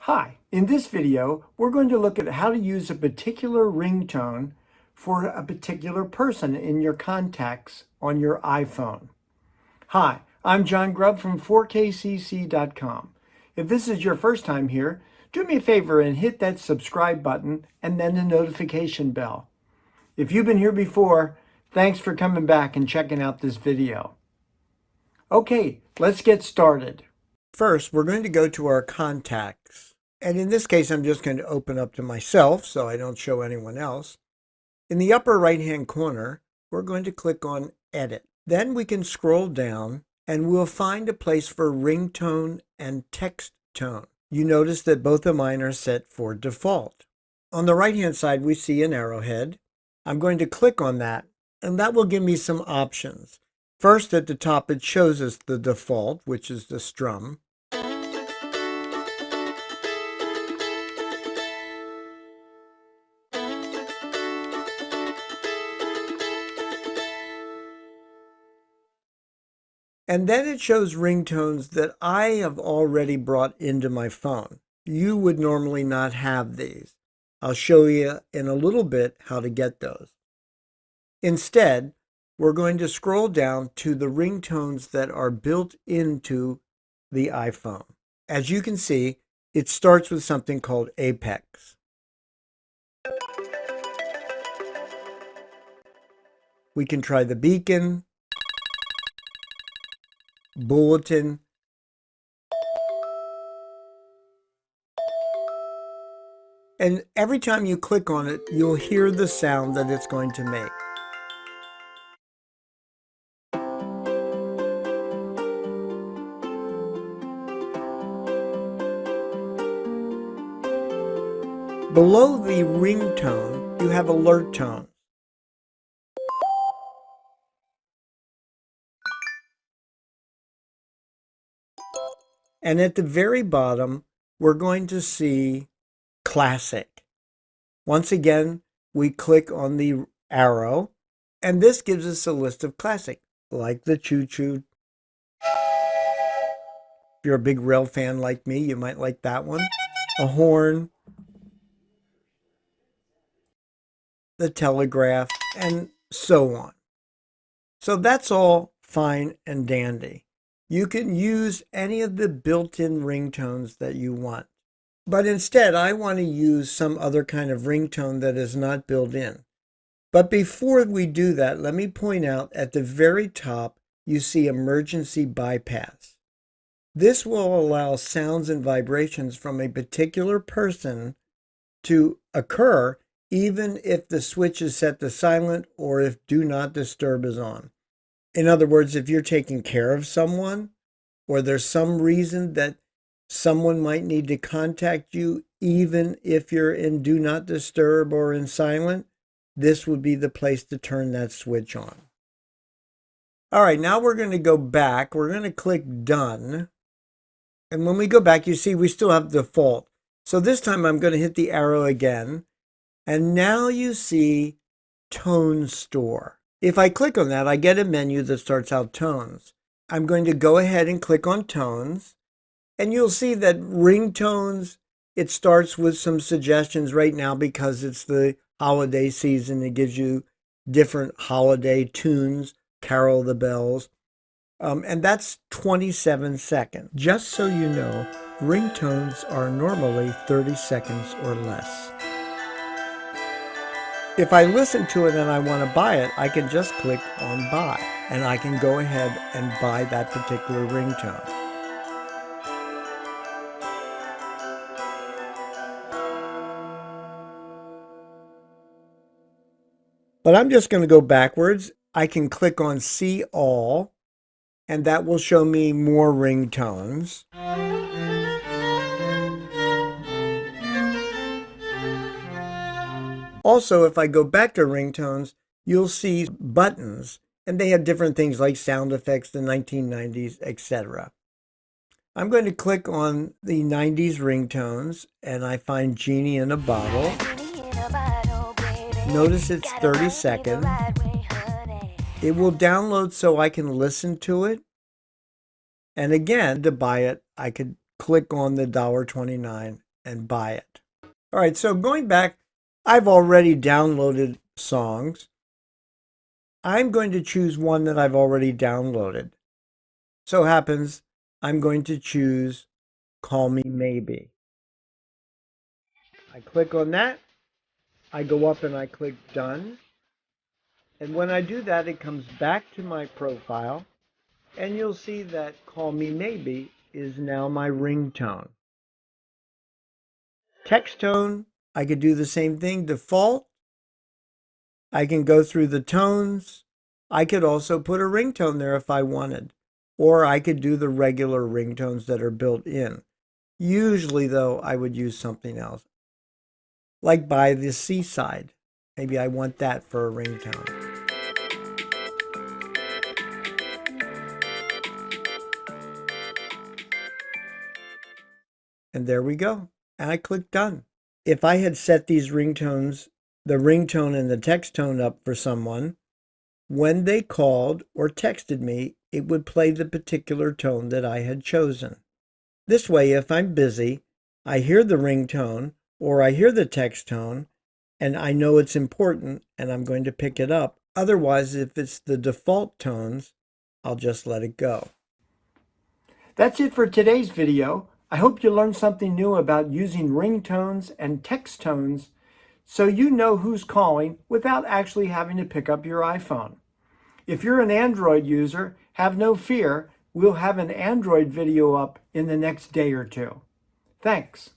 Hi, in this video, we're going to look at how to use a particular ringtone for a particular person in your contacts on your iPhone. Hi, I'm John Grubb from 4kcc.com. If this is your first time here, do me a favor and hit that subscribe button and then the notification bell. If you've been here before, thanks for coming back and checking out this video. Okay, let's get started. First, we're going to go to our contacts. And in this case, I'm just going to open up to myself so I don't show anyone else. In the upper right-hand corner, we're going to click on Edit. Then we can scroll down and we'll find a place for ringtone and text tone. You notice that both of mine are set for default. On the right-hand side, we see an arrowhead. I'm going to click on that, and that will give me some options. First, at the top, it shows us the default, which is the strum. And then it shows ringtones that I have already brought into my phone. You would normally not have these. I'll show you in a little bit how to get those. Instead, we're going to scroll down to the ringtones that are built into the iPhone. As you can see, it starts with something called Apex. We can try the beacon, bulletin, and every time you click on it, you'll hear the sound that it's going to make. Below the ringtone, you have alert tones. And at the very bottom, we're going to see classic. Once again, we click on the arrow, and this gives us a list of classic, like the Choo-choo. If you're a big rail fan like me, you might like that one. A horn, the telegraph, and so on. So that's all fine and dandy. You can use any of the built-in ringtones that you want. But instead, I want to use some other kind of ringtone that is not built in. But before we do that, let me point out at the very top, you see emergency bypass. This will allow sounds and vibrations from a particular person to occur even if the switch is set to silent or if do not disturb is on. In other words, if you're taking care of someone or there's some reason that someone might need to contact you, even if you're in do not disturb or in silent, this would be the place to turn that switch on. All right, now we're going to go back. We're going to click Done. And when we go back, you see we still have default. So this time I'm going to hit the arrow again. And now you see Tone Store. If I click on that, I get a menu that starts out tones. I'm going to go ahead and click on tones, and you'll see that ringtones, it starts with some suggestions right now because it's the holiday season. It gives you different holiday tunes, Carol the Bells, and that's 27 seconds. Just so you know, ringtones are normally 30 seconds or less. If I listen to it and I want to buy it, I can just click on buy, and I can go ahead and buy that particular ringtone. But I'm just going to go backwards. I can click on See All, and that will show me more ringtones. Also, if I go back to ringtones, you'll see buttons, and they have different things like sound effects, the 1990s, etc. I'm going to click on the 90s ringtones, and I find Genie in a Bottle. Notice it's 30 seconds. It will download so I can listen to it. And again, to buy it, I could click on the $1.29 and buy it. All right, so going back, I've already downloaded songs. I'm going to choose one that I've already downloaded. So happens I'm going to choose Call Me Maybe. I click on that. I go up and I click Done. And when I do that, it comes back to my profile. And you'll see that Call Me Maybe is now my ringtone. Text tone, I could do the same thing. Default, I can go through the tones. I could also put a ringtone there if I wanted. Or I could do the regular ringtones that are built in. Usually, though, I would use something else. Like By the Seaside. Maybe I want that for a ringtone. And there we go. And I click Done. If I had set these ringtones, the ringtone and the text tone up for someone, when they called or texted me, it would play the particular tone that I had chosen. This way, if I'm busy, I hear the ringtone or I hear the text tone, and I know it's important and I'm going to pick it up. Otherwise, if it's the default tones, I'll just let it go. That's it for today's video. I hope you learned something new about using ringtones and text tones so you know who's calling without actually having to pick up your iPhone. If you're an Android user, have no fear. We'll have an Android video up in the next day or two. Thanks.